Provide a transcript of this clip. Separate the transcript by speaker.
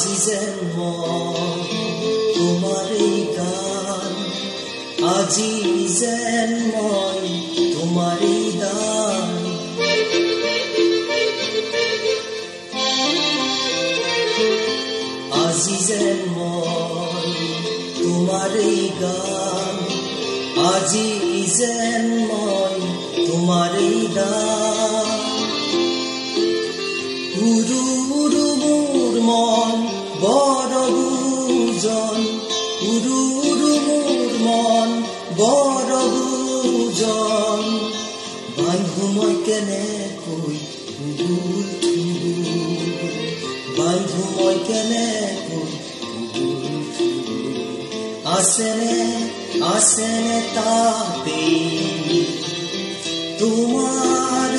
Speaker 1: আজি যেন মই তোমাৰে গান, আজি যেন মই তোমাৰে গান। আজি যেন মই তোমাৰে গান, আজি যেন মই তোমাৰে গান। উৰু উৰু মোৰ মন বৰ বুজন, উৰু উৰু মোৰ মন বৰ বুজন। বান্ধো মই কেনেকৈ উগুল থুগুল, বান্ধো মই কেনেকৈ উগুল থুগুল। আছেনে আছেনে তাতে তোমাৰ